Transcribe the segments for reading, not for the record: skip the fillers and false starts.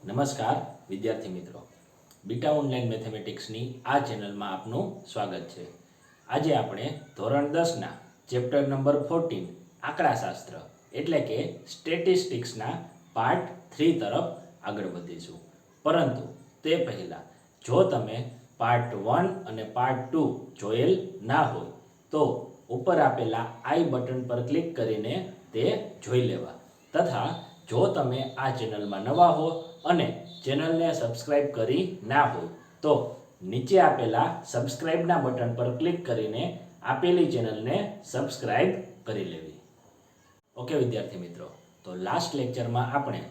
નમસ્કાર વિદ્યાર્થી મિત્રો, બીટા ઓનલાઈન મેથેમેટિક્સની આ ચેનલમાં આપનું સ્વાગત છે. આજે આપણે ધોરણ 10ના ચેપ્ટર નંબર 14 આંકડાશાસ્ત્ર એટલે કે સ્ટેટિસ્ટિક્સના પાર્ટ 3 તરફ આગળ વધીશું. પરંતુ તે પહેલાં જો તમે પાર્ટ 1 અને પાર્ટ 2 જોયેલ ના હોય તો ઉપર આપેલા આઈ બટન પર ક્લિક કરીને તે જોઈ લેવા, તથા જો તમે આ ચેનલમાં નવા હો અને ચેનલને સબસ્ક્રાઇબ કરી ના હોય તો નીચે આપેલા સબસ્ક્રાઇબના બટન પર ક્લિક કરીને આપેલી ચેનલને સબસ્ક્રાઇબ કરી લેવી. ઓકે વિદ્યાર્થી મિત્રો, તો લાસ્ટ લેક્ચરમાં આપણે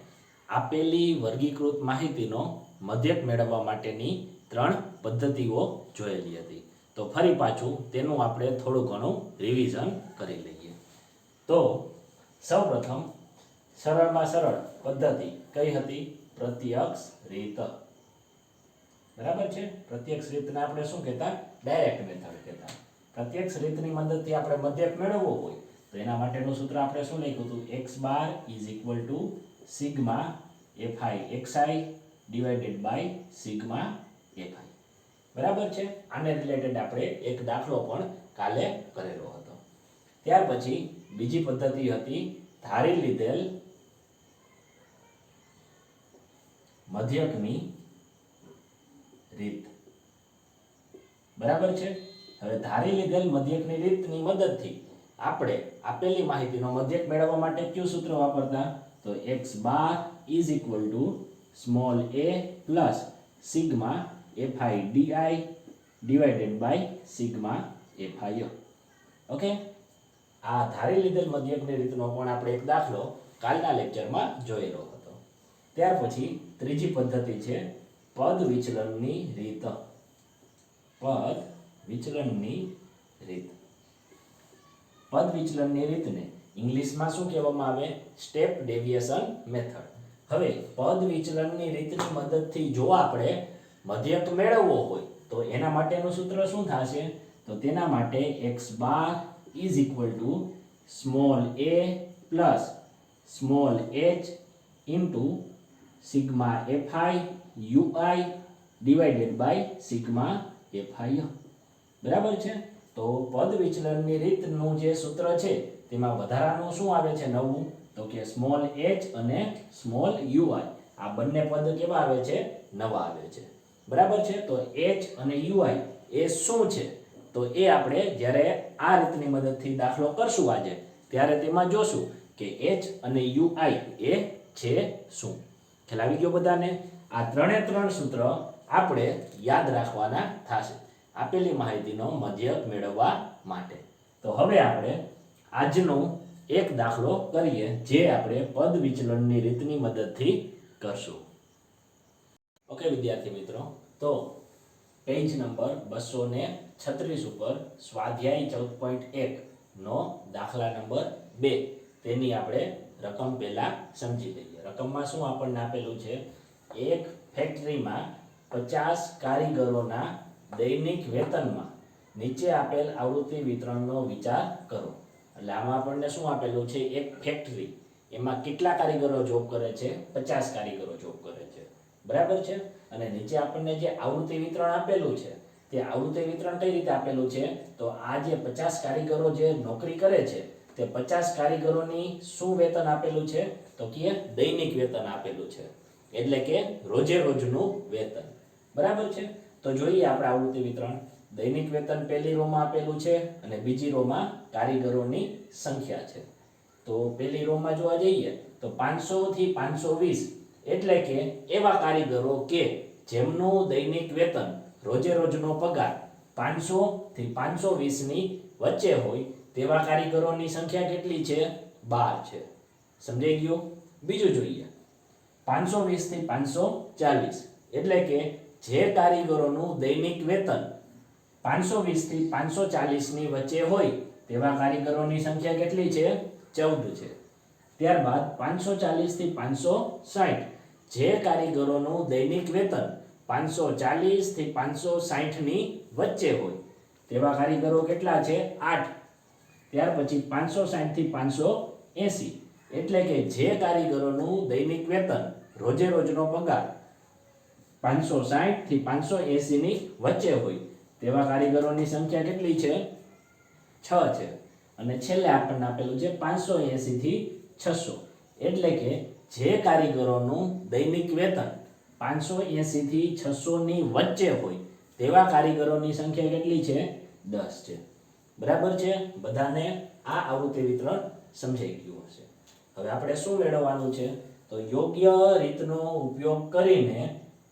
આપેલી વર્ગીકૃત માહિતીનો મધ્યક મેળવવા માટેની 3 પદ્ધતિઓ જોયેલી હતી. તો ફરી પાછું તેનું આપણે થોડું ઘણું રિવિઝન કરી લઈએ. તો સૌપ્રથમ સરળમાં સરળ પદ્ધતિ કઈ હતી? પ્રત્યક્ષ રીત. બરાબર છે. પ્રત્યક્ષ રીતને આપણે શું કહેતા? ડાયરેક્ટ મેથડ કહેતા. પ્રત્યક્ષ રીતની મદદથી આપણે મધ્યક મેળવવો હોય તો એના માટેનું સૂત્ર આપણે શું લખ્યું હતું? x bar is equal to sigma fi xi divided by sigma fi. બરાબર છે. આને રિલેટેડ આપણે એક દાખલો પણ કાલે કરેલો હતો. ત્યાર પછી બીજી પદ્ધતિ હતી ધારી લીધેલ મધ્યકની રીત. બરાબર છે. હવે ધારી લીધેલ મધ્યકની રીતની મદદથી આપણે આપેલી માહિતીનો મધ્યક મેળવવા માટે કયું સૂત્ર વાપરતા? તો x bar is equal to small a plus sigma fi di divided by sigma fi. Okay, આ ધારી લીધેલ મધ્યકની રીતનો પણ આપણે એક દાખલો કાલના લેક્ચરમાં જોયેલો હતો. ત્યાર પછી ત્રીજી પદ્ધતિ છે પદ વિચલનની રીત. પદ વિચલનની રીત. પદ વિચલનની રીતને ઇંગ્લિશમાં શું કહેવામાં આવે? Step deviation method. હવે પદ વિચલનની રીતની મદદથી જો આપણે મધ્યક મેળવવો હોય તો એના માટેનું સૂત્ર શું થશે? તો તેના માટે x bar is equal to small a plus small h into sigma fi ui divided by sigma fi. બરાબર છે. તો પદ વિચલનની રીતનું જે સૂત્ર છે તેમાં વધારાનું શું આવે છે નવું? તો કે સ્મોલ h અને સ્મોલ ui. આ બંને પદ કેવા આવે છે? નવા આવે છે. બરાબર છે. તો h અને ui એ શું છે? તો એ આપણે જ્યારે આ રીતની મદદથી દાખલો કરશું આજે ત્યારે તેમાં જોશું કે h અને ui એ છે શું. ખ્યાલ આવી ગયો બધાને? આ ત્રણ સૂત્ર આપણે યાદ રાખવાના થશે આપેલી માહિતીનો મધ્યક મેળવવા માટે. તો હવે આપણે આજનો એક દાખલો કરીએ જે આપણે પદ વિચલનની રીતની મદદથી કરશું. ઓકે વિદ્યાર્થી મિત્રો, તો પેજ નંબર 236 ઉપર સ્વાધ્યાય 14.1 નો દાખલા નંબર 2 તેની આપણે રકમ પહેલા સમજી લઈએ. રકમમાં શું આપણને આપેલું છે? એક ફેક્ટરીમાં 50 કારીગરોના દૈનિક વેતનમાં નીચે આપેલ આવૃત્તિ વિતરણનો વિચાર કરો. એટલે આમાં આપણને શું આપેલું છે? એક ફેક્ટરી, એમાં કેટલા કારીગરો જોબ કરે છે? 50 કારીગરો જોબ કરે છે. બરાબર છે. અને નીચે આપણને જે આવૃત્તિ વિતરણ આપેલું છે તે આવૃત્તિ વિતરણ કઈ રીતે આપેલું છે? તો આ જે 50 કારીગરો જે નોકરી કરે છે તે 50 કારીગરોની શું વેતન આપેલું છે? તો કે દૈનિક વેતન આપેલું છે. એટલે કે રોજે રોજનું વેતન. બરાબર છે. તો જોઈએ આપણે આવૃત્તિ વિતરણ. દૈનિક વેતન પહેલી રોમાં આપેલું છે અને બીજી રોમાં કારીગરોની સંખ્યા છે. તો પહેલી રોમાં જોવા જઈએ તો 500 થી 520 એટલે કે એવા કારીગરો કે જેમનું દૈનિક વેતન રોજે રોજનો પગાર 500 થી 520 ની વચ્ચે હોય તેવા કારીગરોની સંખ્યા કેટલી છે? 12 છે. સમજાઈ ગયું? બીજું જોઈએ 520 થી 540 એટલે કે જે કારીગરોનું દૈનિક વેતન 520 થી 540 ની વચ્ચે હોય તેવા કારીગરોની સંખ્યા કેટલી છે? 14 છે. ત્યારબાદ 540 થી 560 જે કારીગરોનું દૈનિક વેતન 540 થી 560 ની વચ્ચે હોય તેવા કારીગરો કેટલા છે? 8. ત્યાર પછી 560 થી 580 એટલે કે જે કારીગરોનું દૈનિક વેતન રોજે રોજનો પગાર 560 થી 580 ની વચ્ચે હોય તેવા કારીગરોની સંખ્યા કેટલી છે? 6 છે. અને છેલ્લે આપણને આપેલું છે 580 થી 600, એટલે કે જે કારીગરોનું દૈનિક વેતન 580 થી 600 ની વચ્ચે હોય તેવા કારીગરોની સંખ્યા કેટલી છે? 10 છે. બરાબર છે? બધાને આ આવૃત્તિ વિતરણ સમજાઈ ગયું હશે. હવે આપણે શું મેળવવાનું છે? તો યોગ્ય રીતનો ઉપયોગ કરીને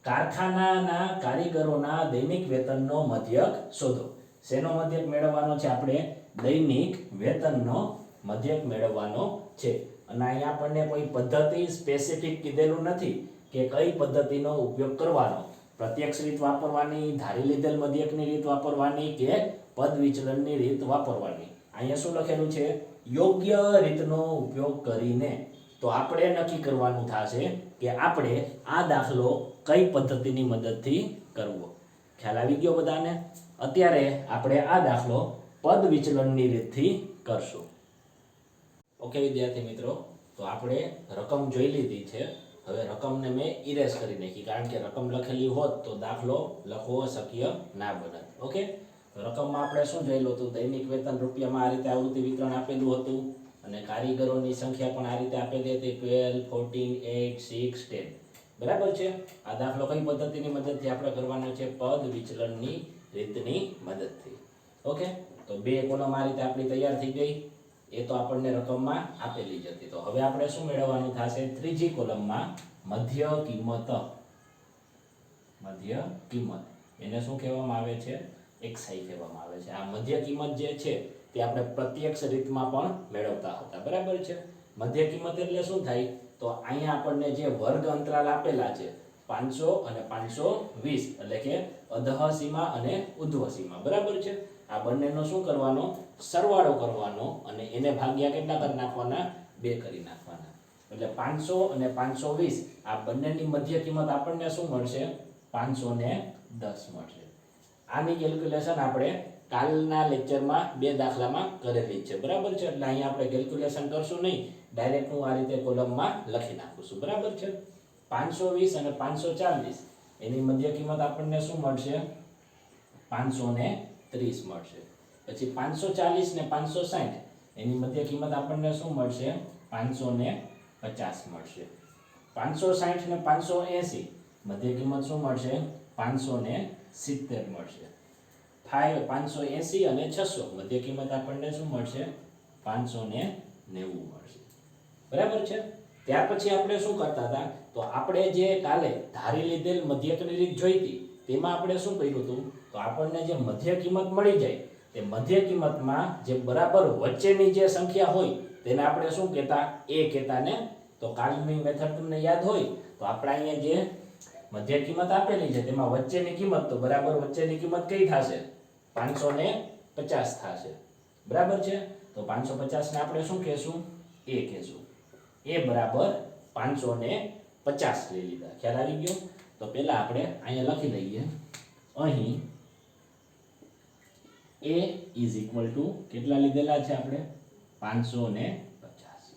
કારખાનાના કારીગરોના દૈનિક વેતનનો મધ્યક શોધો. શેનો મધ્યક મેળવવાનો છે? આપણે દૈનિક વેતનનો મધ્યક મેળવવાનો છે. અને અહીંયા આપણને કોઈ પદ્ધતિ સ્પેસિફિક કીધેલું નથી કે કઈ પદ્ધતિનો ઉપયોગ કરવાનો. પ્રત્યક્ષ રીત વાપરવાની, ધારી લીધેલ મધ્યકની રીત વાપરવાની કે પદ વિચલનની રીત વાપરવાની. અહીંયા શું લખેલું છે? યોગ્ય રીતનો ઉપયોગ કરીને. તો આપણે નક્કી કરવાનું થશે કે આપણે આ દાખલો કઈ પદ્ધતિની મદદથી કરવો. ખ્યાલ આવી ગયો બધાને? અત્યારે આપણે આ દાખલો પદ વિચલનની રીતથી કરશું. ઓકે વિદ્યાર્થી મિત્રો, તો આપણે રકમ જોઈ લીધી છે. હવે રકમને મેં ઇરેઝ કરી નાખી, કારણ કે રકમ લખેલી હોત તો દાખલો લખવો શક્ય ના બનત. ઓકે, રકમમાં આપણે શું જોયેલું હતું? દૈનિક વેતન રૂપિયામાં આ રીતે આવૃત્તિ વિતરણ આપેલું હતું અને કારીગરોની સંખ્યા પણ આ રીતે આપેલી હતી 12, 14, 8, 6, 10. બરાબર છે? આ દાખલો કઈ પદ્ધતિની મદદથી આપણે કરવાનો છે? પદ વિચલનની રીતની મદદથી. ઓકે, તો બે કોલમ આ રીતે આપણી તૈયાર થઈ ગઈ. એ તો આપણને રકમમાં આપેલી જ હતી. તો હવે આપણે શું મેળવવાનું થશે? ત્રીજી કોલમમાં મધ્ય કિંમત. મધ્ય કિંમત એને શું કહેવામાં આવે છે? XI કહેવામાં આવે છે. આ મધ્ય કિંમત જે છે તે આપણે પ્રત્યક્ષ રીતમાં પણ મેળવતા હતા. બરાબર છે? મધ્ય કિંમત એટલે શું થાય? તો અહીંયા આપણને જે વર્ગ અંતરાલ આપેલા છે 500 અને 520, એટલે કે અધઃ સીમા અને ઉધ્વ સીમા. બરાબર છે? આ બંનેનો શું કરવાનો? સરવાળો કરવાનો અને એને ભાગ્યા કેટલા કરી નાખવાના? 2 કરી નાખવાના. એટલે 500 અને 520 આ બંનેની મધ્ય કિંમત આપણને શું મળશે? 510 મળશે. આની કેલ્ક્યુલેશન આપણે કાલના લેક્ચરમાં 2 દાખલામાં કરેલી છે. બરાબર છે? એટલે અહીંયા આપણે કેલ્ક્યુલેશન કરશું નહીં, ડાયરેક્ટ હું આ રીતે કોલમમાં લખી નાખું છું. બરાબર છે? 520 અને 540 એની મધ્ય કિંમત આપણને શું મળશે? 530 મળશે. પછી 540 ને 560 એની મધ્ય કિંમત આપણને શું મળશે? 550 મળશે. 560 ને 580 મધ્ય કિંમત શું મળશે? 570 મળશે. 580 અને 600 મધ્ય કિંમત આપણને શું મળશે? 590 મળશે. બરાબર છે? ત્યાર પછી આપણે શું કરતા હતા? તો આપણે જે કાલે ધારી લીધેલ મધ્યકની રીત જોઈ હતી તેમાં આપણે શું કર્યું હતું? તો આપણને જે મધ્ય કિંમત મળી જાય તે મધ્ય કિંમતમાં જે બરાબર વચ્ચેની જે સંખ્યા હોય તેને આપણે શું કહેતા? એ કહેતા ને? તો કાલની મેથડ તમને યાદ હોય તો આપણે અહીંયા જે મધ્ય કિંમત આપેલી છે તેમાં વચ્ચેની કિંમત, તો બરાબર વચ્ચેની કિંમત કઈ થશે? 550 થશે. બરાબર છે? તો 550 ને આપણે શું કહેશું? એ કહેશું. એ બરાબર 550 લઈ લીધા. ખ્યાલ આવી ગયો? તો પહેલા આપણે અહીંયા લખી લઈએ. અહીં A ઇઝ ઇક્વલ ટુ કેટલા લીધેલા છે આપણે? 550.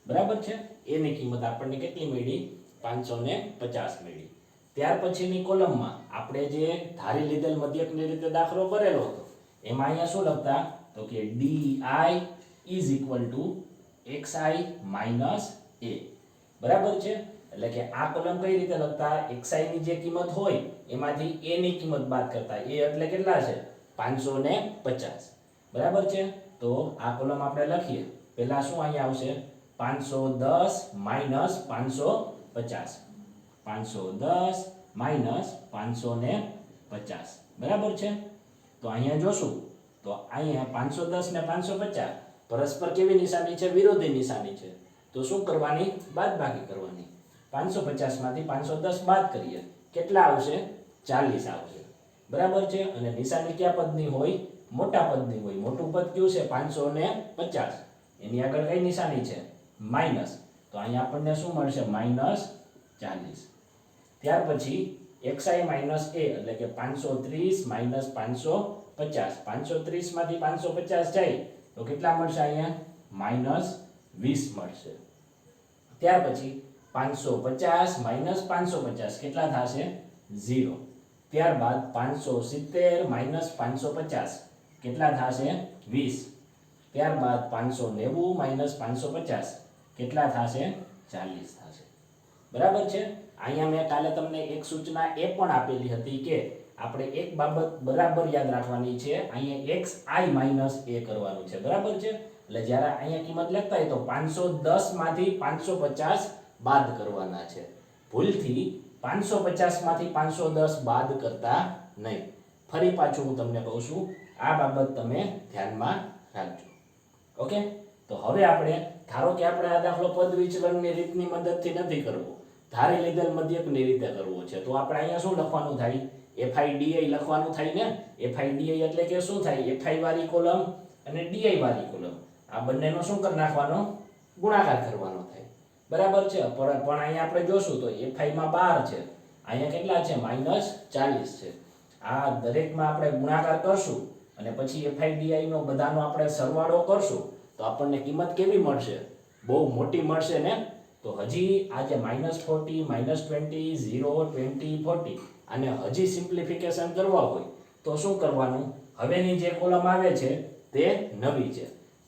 બરાબર છે? એની કિંમત આપણને કેટલી મળી? 550 મળી. ત્યાર પછીની કોલમમાં આપણે જે ધારી લીધેલ મધ્યકની રીતે દાખલો કરેલો હતો એમાં અહીંયા શું લખતા? તો કે DI is equal two XI minus A. બરાબર છે? એટલે કે આ કોલમ કઈ રીતે લખતા? XI ની જે કિંમત હોય એમાંથી A ની કિંમત બાદ કરતા. A એટલે કેટલા છે? 550. બરાબર છે? તો આ કોલમ આપણે લખીએ. પહેલા શું અહીંયા આવશે? 510 માઇનસ 550. 510 માઇનસ 550. બરાબર છે? તો અહીંયા જોશું તો અહીંયા 510 ને 550 પરસ્પર કેવી નિશાની છે? વિરોધી નિશાની છે. તો શું કરવાની? બાદબાકી કરવાની. 550 માંથી 510 બાદ કરીએ. કેટલા આવશે? 40 આવશે. બરાબર છે? અને નિશાની કયા પદની હોય? મોટા પદની હોય. મોટું પદ કયું છે? 550. એની આગળ કઈ નિશાની છે? માઇનસ. તો અહીંયા આપણને શું મળશે? માઇનસ 40. ત્યાર પછી XI માઇનસ A એટલે કે 530 માઇનસ 550. 530 માંથી 550 જાય તો કેટલા મળશે? અહીંયા માઇનસ 20 મળશે. ત્યાર પછી 550 માઇનસ 550 કેટલા થશે 0. ત્યારબાદ 570 માઇનસ 550 કેટલા થશે 20. ત્યારબાદ 590 માઇનસ 550 કેટલા થશે 40 થશે. બરાબર છે. અહીંયા મેં કાલે તમને એક સૂચના એ પણ આપેલી હતી કે આપણે એક બાબત બરાબર યાદ રાખવાની છે. અહીંયા xi માઇનસ a કરવાનું છે. બરાબર છે. એટલે જ્યારે અહીંયા કિંમત લખતા હોય તો 510 માંથી 550 બાદ કરવાના છે. ભૂલથી 550 માંથી 510 બાદ કરતા નહીં. ફરી પાછું હું તમને કહું છું, આ બાબત તમે ધ્યાનમાં રાખજો. ઓકે. તો હવે આપણે ધારો કે આપણે આ દાખલો પદ વિચલનની રીતની મદદથી નથી કરવો, ધારી લીધેલ મધ્યકની રીતે કરવો છે. તો આપણે અહીંયા શું લખવાનું થાય? FIDI લખવાનું થાય ને. FIDI એટલે કે શું થાય? FI વાળી કોલમ અને DI વાળી કોલમ, આ બંનેનો શું કરી નાખવાનો? ગુણાકાર કરવાનો થાય. બરાબર છે. પણ અહીંયા આપણે જોશું તો FI માં 12 છે, અહીંયા કેટલા છે? -40 છે. આ દરેકમાં આપણે ગુણાકાર કરશું અને પછી FIDI નો બધાનો આપણે સરવાળો કરશું તો આપણને કિંમત કેવી મળશે? બહુ મોટી મળશે ને. તો હજી આ જે -40 -20 0 20 40 અને હજી સિમ્પ્લિફિકેશન કરવા હોય તો શું કરવાનું? હવેની જે કોલમ આવે છે તે નવી છે.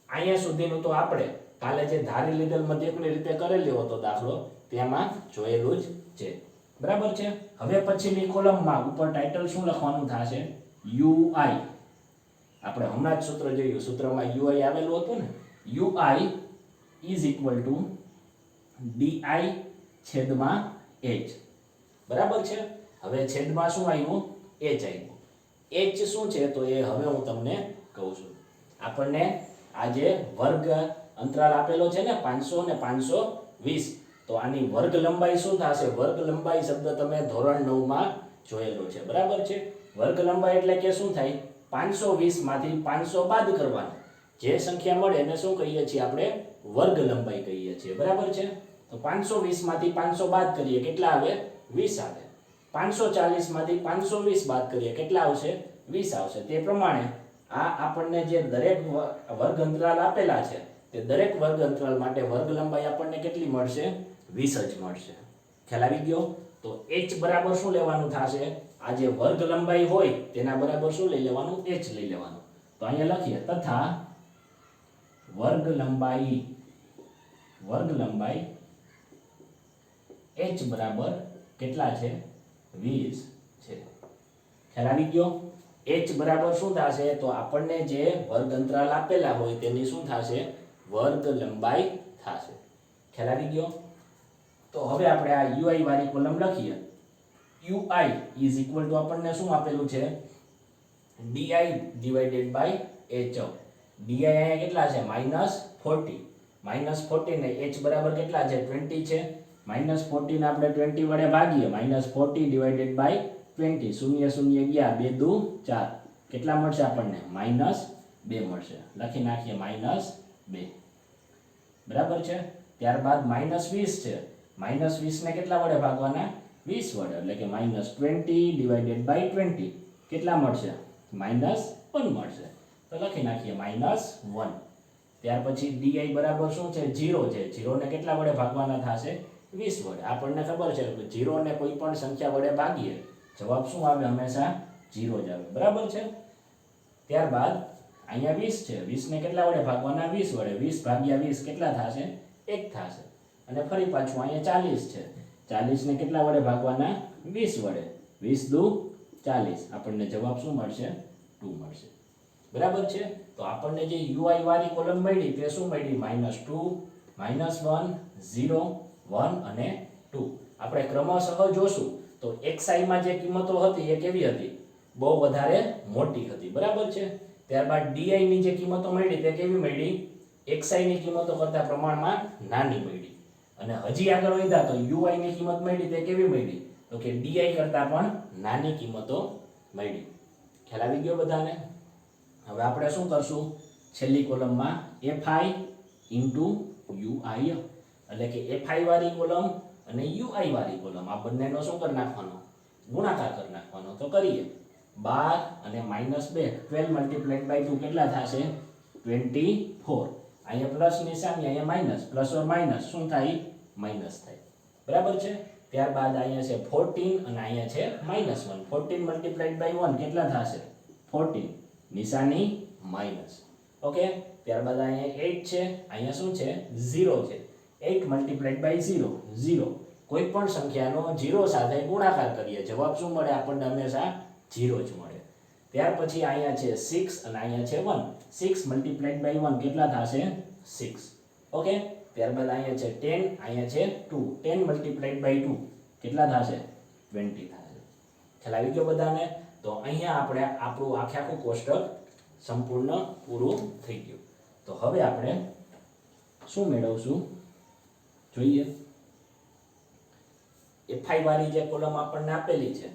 અહીંયા સુધીનું તો આપણે કાલે જે ધારી લીધેલ મધ્યકની રીતે કરેલો હતો દાખલો તેમાં જોયેલું જ છે. બરાબર છે. હવે પછીની કોલમમાં ઉપર ટાઇટલ શું લખવાનું થશે? UI. આપણે હમણાં જ સૂત્ર જોયું, સૂત્રમાં UI આવેલું હતું ને. UI is equal two DI છેદમાં H. બરાબર છે. હવે છેદમાં શું આવ્યું? H આવ્યું. H શું છે તો એ હવે હું તમને કહું છું. આપણને આ જે વર્ગ અંતરાલ આપેલો છે ને 500 ને 520, તો આની વર્ગ લંબાઈ શું થશે? વર્ગ લંબાઈ શબ્દ તમે ધોરણ 9 માં જોયેલો છે. બરાબર છે. વર્ગ લંબાઈ એટલે કે શું થાય? 520 માંથી 500 બાદ કરવાના. જે સંખ્યા મળે એને શું કહીએ છીએ આપણે? વર્ગ લંબાઈ કહીએ છીએ. બરાબર છે. તો 520 માંથી 500 બાદ કરીએ કેટલા આવે? 20 આવે. 540 માંથી 520 બાદ કરીએ કેટલા આવશે? 20 આવશે. તે પ્રમાણે આ આપણને જે દરેક વર્ગ અંતરાલ આપેલા છે તે દરેક વર્ગ અંતરાલ માટે વર્ગ લંબાઈ આપણને કેટલી મળશે? 20 જ મળશે. ખ્યાલ આવી ગયો? તો h બરાબર શું લેવાનું થશે? આ જે વર્ગ લંબાઈ હોય તેના બરાબર શું લઈ લેવાનું? h લઈ લેવાનું. તો અહીંયા લખીએ તથા વર્ગ લંબાઈ h બરાબર કેટલા છે? 20 છે. ખ્યાલ આવી ગયો? h બરાબર શું થશે? તો આપણને જે વર્ગ અંતરાલ આપેલા હોય તેની શું થશે? વર્ગ લંબાઈ થશે. ખ્યાલ આવી ગયો? તો હવે આપણે આ UI વાળી કોલમ લખીએ. UI ઇઝ ઇક્વલ ટુ આપણને શું આપેલું છે? DI divided by H. DI અહીંયા કેટલા છે? -40 ને H બરાબર કેટલા છે? 20 છે. -40 ને આપણે 20 વડે ભાગીએ, -40 ડિવાઇડેડ બાય 20, 0 0 ગયા, 2 દુ 4, કેટલા મળશે આપણને? -2 મળશે. લખી નાખીએ -2. બરાબર છે. ત્યારબાદ -20 છે. -20 ને કેટલા વડે ભાગવાના? 20 વડે, એટલે કે -20 ડિવાઇડેડ બાય 20 કેટલા મળશે? -1 મળશે. તો લખી નાખીએ -1. ત્યાર પછી DI બરાબર શું છે? 0 છે. 0 ને કેટલા વડે ભાગવાના થશે? 20 વડે. આપણને ખબર છે કે 0 ને કોઈ પણ સંખ્યા વડે ભાગીએ જવાબ શું આવે? હંમેશા 0 જ આવે. બરાબર છે. ત્યારબાદ અહીંયા 20 છે. 20 ને કેટલા વડે ભાગવાના? 20 વડે. 20 ભાગ્યા 20 કેટલા થશે? 1 થશે. અને ફરી પાછું અહીંયા 40 છે. 40 ને કેટલા વડે ભાગવાના? 20 વડે. 20 દુ 40, આપણને જવાબ શું મળશે? 2 મળશે. બરાબર છે. તો આપણને જે UI વાળી કોલમ મળી તે શું મળી? -2, -1, 0, 1 અને 2. આપણે ક્રમશઃ જોશું તો xi માં જે કિંમતો હતી એ કેવી હતી? બહુ વધારે મોટી હતી. બરાબર છે. ત્યારબાદ DI ની જે કિંમતો મળી તે કેવી મળી? xi ની કિંમતો કરતા પ્રમાણમાં નાની મળી. અને હજી આગળ વધ્યા તો UI ની કિંમત મળી તે કેવી મળી? તો કે DI કરતા પણ નાની કિંમતો મળી. ખ્યાલ આવી ગયો બધાને? હવે આપણે શું કરશું? છેલ્લી કોલમમાં FI into UI, એટલે કે FI વાળી કોલમ અને UI વાળી કોલમ આ બંનેનો શું કરી નાખવાનો? ગુણાકાર કરી નાખવાનો. તો કરીએ. 12 અને -2, 12 મલ્ટીપ્લાઈડ બાય 2 કેટલા થશે? 24. અહીંયા પ્લસ નિશાની, અહીંયા માઇનસ. પ્લસ ઓર માઇનસ શું થાય? માઇનસ થાય. બરાબર છે. ત્યારબાદ અહીંયા છે 14 અને અહીંયા છે -1. 14 મલ્ટીપ્લાઈડ બાય 1 કેટલા થશે? 14. નિશાની માઇનસ. ઓકે. ત્યારબાદ અહીંયા 8 છે, અહીંયા શું છે? 0 છે. 8 મલ્ટીપ્લાઈડ બાય 0 0. કોઈ પણ સંખ્યાનો 0 સાથે ગુણાકાર કરીએ, જવાબ શું મળે આપણને? હંમેશા 0 જ મળે. ત્યાર પછી અહીંયા છે 6 અને અહીંયા છે 1. 6 મલ્ટીપ્લાઈડ બાય 1 કેટલા થશે? 6. ઓકે. ત્યારબાદ અહીંયા છે 10, અહીંયા છે 2. 10 મલ્ટીપ્લાઈડ બાય 2 કેટલા થશે? 20 થશે. ખ્યાલ આવી ગયો બધાને? તો અહીંયા આપણે આપણું આખું કોષ્ટક સંપૂર્ણ પૂરું થઈ ગયું. તો હવે આપણે શું મેળવશું જોઈએ. fi વાળી જે કોલમ આપણને આપેલી છે,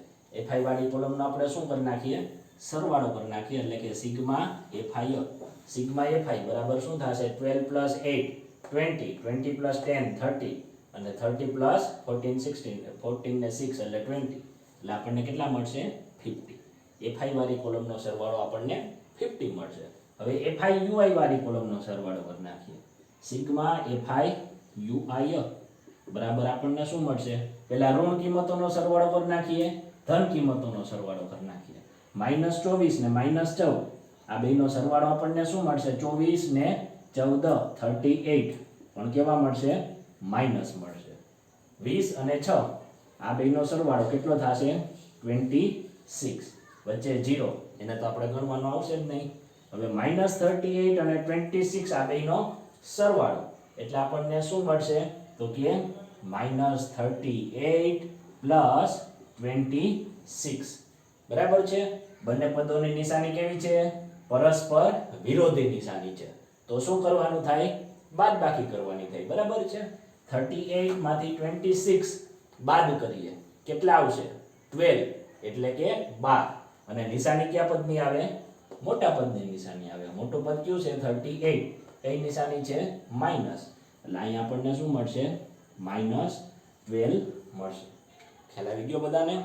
fi વાળી કોલમનો આપણે શું કરી નાખીએ? સરવાળો કરી નાખીએ, એટલે કે સિગ્મા fi. સિગ્મા fi બરાબર શું થશે? 12 + 8 20, 20 + 10 30 અને 30 + 14 16, 14 ને 6 એટલે 20. એટલે આપણને કેટલા મળશે? 50. fi વાળી કોલમનો સરવાળો આપણને 50 મળશે. હવે fi ui વાળી કોલમનો સરવાળો કરી નાખીએ. સિગ્મા fi ui બરાબર આપણને શું મળશે? પહેલા ઋણ કિંમતોનો સરવાળો કરી નાખીએ, ધન કિંમતોનો સરવાળો કરી નાખીએ. -24 ને -14 આ બેનો સરવાળો આપણને શું મળશે? 24 ને 14 38 પણ કેવા મળશે? માઇનસ મળશે. 20 અને 6 આ બેનો સરવાળો કેટલો થશે? 26. વચ્ચે 0 એને તો આપણે ગણવાનો આવશે જ નહીં. હવે -38 અને 26 આ બેનો સરવાળો એટલે આપણને શું મળશે? તો કે -38 + 26. બરાબર છે. બંને પદોની નિશાની કેવી છે? પરસ્પર વિરોધી નિશાની છે. તો શું કરવાનું થાય? બાદબાકી કરવાની થાય. બરાબર છે. 38 માંથી 26 બાદ કરીએ, કેટલા આવશે? 12 એટલે કે 12. અને નિશાની કયા પદની આવે? મોટા પદની નિશાની આવે. મોટું પદ કયું છે? 38. કઈ નિશાની છે? માઇનસ. એટલે અહીંયા આપણને શું મળશે? -12 મળશે. ખ્યાલ આવી ગયો બધાને?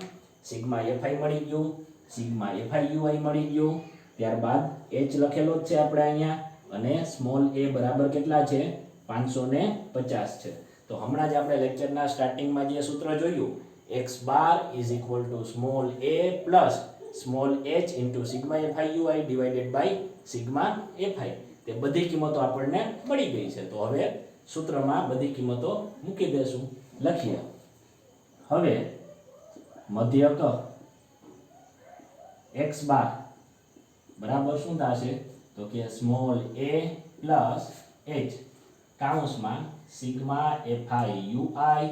સિગ્મા fi મળી ગયું, સિગ્મા fi ui મળી ગયું. ત્યારબાદ h લખેલો જ છે આપણે અહીંયા, અને સ્મોલ a બરાબર કેટલા છે? 550 છે. તો હમણાં જ આપણે લેક્ચરના સ્ટાર્ટિંગમાં જે સૂત્ર જોયું, x બાર = small a plus small h into sigma fi ui divided by sigma fi, તે બધી કિંમતો આપણને મળી ગઈ છે. તો હવે સૂત્રમાં બધી કિંમતો મૂકી દેશું. લખીએ. હવે મધ્યક x બાર બરાબર શું થશે? તો કે સ્મોલ a પ્લસ h કાઉન્સમાં sigma fi ui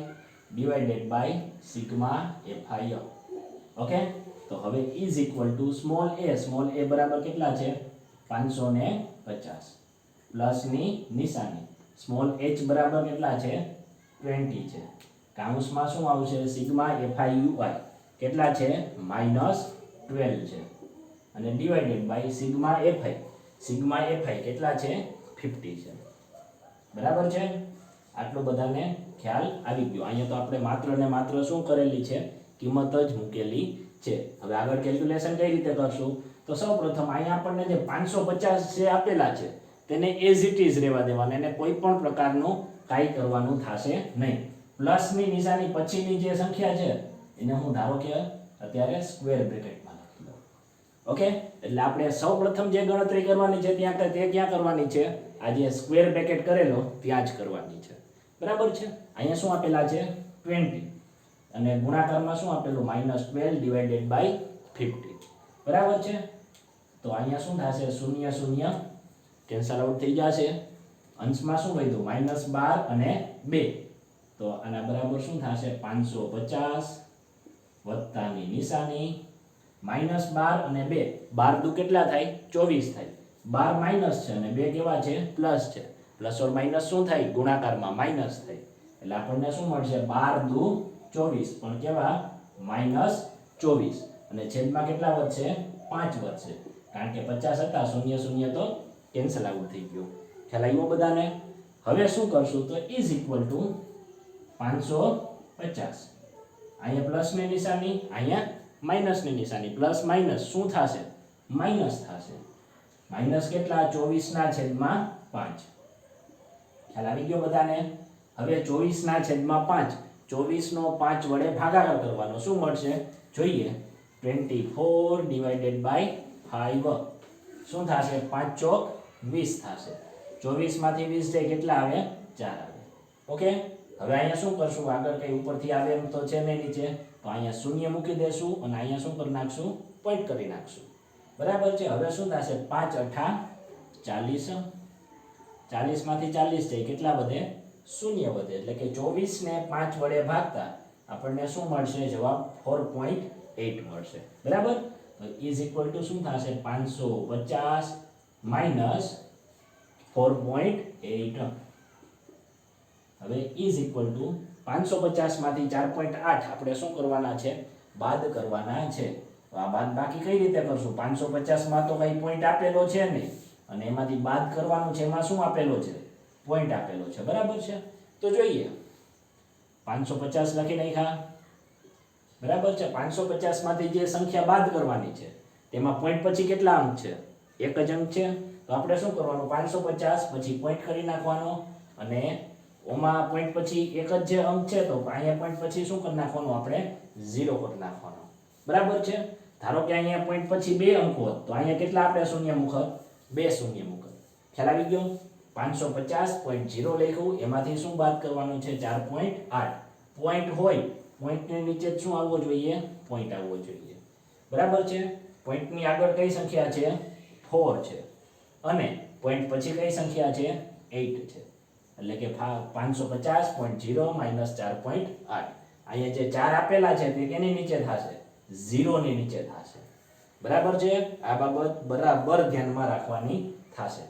divided by sigma fi. Okay. તો હવે સ્મોલ a બરાબર કેટલા છે? 550. પ્લસની નિશાની. સ્મોલ h બરાબર કેટલા છે? 20 છે. કાઉન્સમાં શું આવશે? સિગ્મા fi ui કેટલા છે? -12 છે. અને divided by sigma fi. Sigma fi કેટલા છે? 50 છે. બરાબર છે. આટલું બધાને ખ્યાલ આવી ગયો. અહીંયા તો આપણે માત્ર ને માત્ર શું કરેલી છે? કિંમત જ મૂકેલી છે. હવે આગળ કેલ્ક્યુલેશન કઈ રીતે કરશું? તો સૌપ્રથમ અહીંયા આપણને જે 550 જે આપેલા છે તેને એઝ ઇટ ઇઝ રહેવા દેવાના, એને કોઈ પણ પ્રકારનું કાંઈ કરવાનું થશે નહીં. પ્લસની નિશાની પછીની જે સંખ્યા છે એને હું ધારો કે અત્યારે સ્ક્વેર બ્રેકેટમાં લખી દઉં. ઓકે. એટલે આપણે સૌપ્રથમ જે ગણતરી કરવાની છે તે ક્યાં કરવાની છે? આ જે સ્ક્વેર બ્રેકેટ કરેલો ત્યાં જ કરવાની છે. બરાબર છે. અહીંયા શું આપેલા છે? 20 અને ગુણાકારમાં શું આપેલું? -12 ડિવાઇડેડ બાય 50. બરાબર છે. તો અહીંયા શું થશે? 0 0 કેન્સલ આઉટ થઈ જશે. અંશમાં શું વધ્યું? -12 અને 2. તો આના બરાબર શું થશે? 550 વત્તાની નિશાની -12 અને 2. 12 દુ કેટલા થાય? 24 થાય. 12 માઇનસ છે અને 2 કેવા છે? પ્લસ છે. પ્લસ ઓર માઇનસ શું થાય? ગુણાકારમાં માઇનસ થાય. એટલે આપણને શું મળશે? 12 દુ 24 પણ કેવા? -24. અને છેદમાં કેટલા વધશે? 5 વધશે. કારણ કે 50 હતા, 0 0 તો કેન્સલ આઉટ થઈ ગયું. ખ્યાલ આવ્યો બધાને? હવે શું કરશું? તો = 550. અહીંયા પ્લસની નિશાની, અહીંયા માઇનસની નિશાની. પ્લસ માઇનસ શું થશે? માઇનસ થશે. માઇનસ કેટલા? 24/5. ખ્યાલ આવી ગયો બધાને? હવે 24/5 24 નો 5 વડે ભાગાકાર કરવાનો, શું મળશે જોઈએ 24 ડિવાઇડેડ બાય 5 શું થશે 5 ચોક 20 થશે. 24 માંથી 20 જાય કેટલા આવે 4 આવે. ઓકે, હવે અહીંયા શું કરશું, આગળ કઈ ઉપરથી આવે એમ તો છે નહીં નીચે, તો અહીંયા શૂન્ય મૂકી દેશું અને અહીંયા શું કરી નાખશું પોઈન્ટ કરી નાખશું. બરાબર છે. હવે શું થશે 5 અઠા 40, 40 માંથી 40 જાય કેટલા વધે શૂન્ય વધે, એટલે કે 24 ને 5 વડે ભાગતા આપણને શું મળશે જવાબ 4.8 મળશે. બરાબર, તો ઇઝ ઇક્વલ ટુ શું થશે 550 માઇનસ 4.8. હવે ઇઝ ઇક્વલ ટુ 550 માંથી 4.8 આપણે શું કરવાના છે બાદ કરવાના છે. તો આ બાદ બાકી કઈ રીતે કરશું, 550 માં તો કઈ પોઈન્ટ આપેલો છે નહીં અને એમાંથી બાદ કરવાનું છે, એમાં શું આપેલો છે પોઈન્ટ આપેલો છે. બરાબર છે, તો જોઈએ 550 લખી નાખ્યા. બરાબર છે, 550 માંથી જે સંખ્યા બાદ કરવાની છે તેમાં પોઈન્ટ પછી કેટલા અંક છે, એક જ અંક છે. તો આપણે શું કરવાનું 550 પછી પોઈન્ટ કરી નાખવાનો અને ઓમાં પોઈન્ટ પછી એક જ જે અંક છે તો અહીંયા પોઈન્ટ પછી શું કરી નાખવાનું આપણે 0 કરી નાખવાનો. બરાબર છે, ધારો કે અહીંયા પોઈન્ટ પછી 2 અંક હોત તો અહીંયા કેટલા આપણે શૂન્ય મુકત 2 શૂન્ય મુકત. ખ્યાલ આવી ગયો. 550.0 લખ્યું, એમાંથી શું બાદ કરવાનું છે 4.8. પોઈન્ટ હોય પોઈન્ટની નીચે શું આવવો જોઈએ પોઈન્ટ આવવો જોઈએ. બરાબર છે, પોઈન્ટની આગળ કઈ સંખ્યા છે 4 છે અને પોઈન્ટ પછી કઈ સંખ્યા છે 8 છે, એટલે કે 550.0 માઇનસ 4.8. અહીંયા જે 4 આપેલા છે તે કેની નીચે થશે 0 ની નીચે થશે. બરાબર છે, આ બાબત બરાબર ધ્યાનમાં રાખવાની થશે.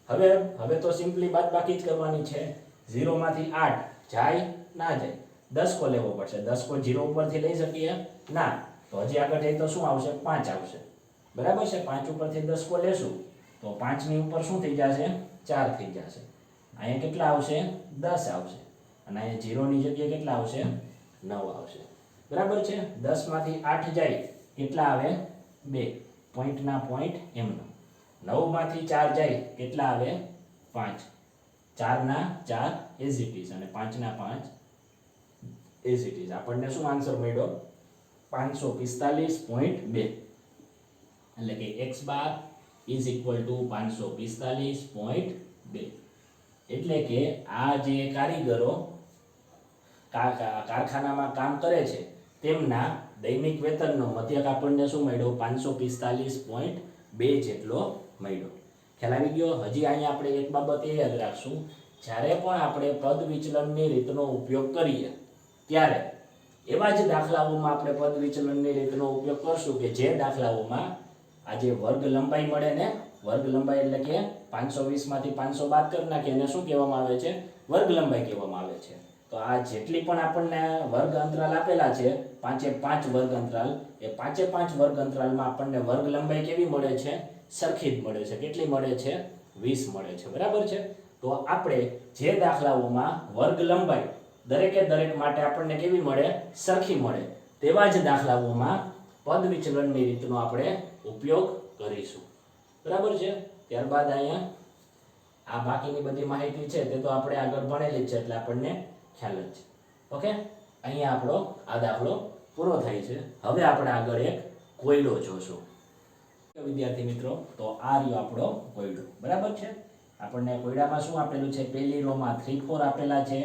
હવે તો સિમ્પલી બાદબાકી જ કરવાની છે. 0 માંથી 8 જાય ના જાય, 10 કો લેવો પડશે. 10 કો 0 ઉપરથી લઈ શકીએ ના, તો હજી આગળ જઈએ તો શું આવશે 5 આવશે. બરાબર છે, 5 ઉપરથી 10 કો લેશું તો 5 ની ઉપર શું થઈ જશે 4 થઈ જશે. અહીંયા કેટલા આવશે 10 આવશે અને અહીંયા 0 ની જગ્યાએ કેટલા આવશે 9 આવશે. બરાબર છે, 10 માંથી 8 જાય કેટલા આવે 2, પોઈન્ટના પોઈન્ટ એમનો. 9 માંથી 4 જાય કેટલા આવે 5, 4 ના 4 એઝ ઇટ ઇઝ અને 5 ના 5 એઝ ઇટ ઇઝ. આપણને શું આન્સર મળ્યો 545.2, એટલે કે x bar is equal two 545.2. એટલે કે આ જે કારીગરો કારખાનામાં કામ કરે છે તેમના દૈનિક વેતનનો મધ્યક આપણને શું મળ્યો 545.2 જેટલો મળ્યો. ખ્યાલ આવી ગયો. હજી અહીંયા આપણે એક બાબત એ યાદ રાખશું, જ્યારે પણ આપણે પદ વિચલનની રીતનો ઉપયોગ કરીએ ત્યારે એવા જ દાખલાઓમાં આપણે પદ વિચલનની રીતનો ઉપયોગ કરશું કે જે દાખલાઓમાં આ જે વર્ગ લંબાઈ મળે ને, વર્ગ લંબાઈ એટલે કે 520 માંથી 500 બાદ કરી નાખીએ એને શું કહેવામાં આવે છે વર્ગ લંબાઈ કહેવામાં આવે છે. તો આ જેટલી પણ આપણને વર્ગ અંતરાલ આપેલા છે 5 વર્ગ અંતરાલ, એ 5 વર્ગ અંતરાલમાં આપણને વર્ગ લંબાઈ કેવી મળે છે સરખી જ મળે છે. કેટલી મળે છે 20 મળે છે. બરાબર છે, તો આપણે જે દાખલાઓમાં વર્ગ લંબાઈ દરેકે દરેક માટે આપણને કેવી મળે સરખી મળે તેવા જ દાખલાઓમાં પદ વિચલનની રીતનો આપણે ઉપયોગ કરીશું. બરાબર છે, ત્યારબાદ અહીંયા આ બાકીની બધી માહિતી છે તે તો આપણે આગળ ભણેલી છે એટલે આપણને ખ્યાલ જ છે. ઓકે, અહીંયા આપણો આ દાખલો પૂરો થાય છે. હવે આપણે આગળ એક કોયડો જોશું. વિદ્યાર્થી મિત્રો, તો આ રહ્યો આપણો કોયડો. બરાબર છે, આપણને કોયડામાં શું આપેલું છે, પહેલી રોમાં 3 4 આપેલા છે,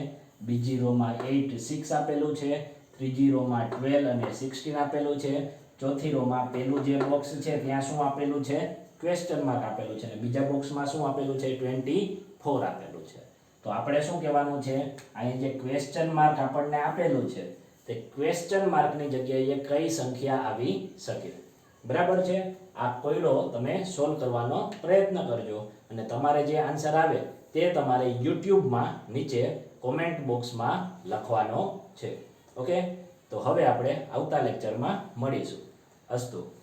બીજી રોમાં 8 6 આપેલું છે, ત્રીજી રોમાં 12 અને 16 આપેલું છે, ચોથી રોમાં પહેલું જે બોક્સ છે ત્યાં શું આપેલું છે ક્વેશ્ચન માર્ક આપેલું છે અને બીજા બોક્સમાં શું આપેલું છે 24 આપેલું છે. તો આપણે શું કહેવાનું છે, અહીં જે ક્વેશ્ચન માર્ક આપણને આપેલું છે તે ક્વેશ્ચન માર્કની જગ્યાએ કઈ સંખ્યા આવી શકે. બરાબર છે, આ કોયડો તમે સોલ્વ કરવાનો પ્રયત્ન કરજો અને તમારે જે આન્સર આવે તે તમારે યુટ્યુબમાં નીચે કોમેન્ટ બોક્સમાં લખવાનો છે. ઓકે, તો હવે આપણે આવતા લેક્ચરમાં મળીશું. અસ્તુ.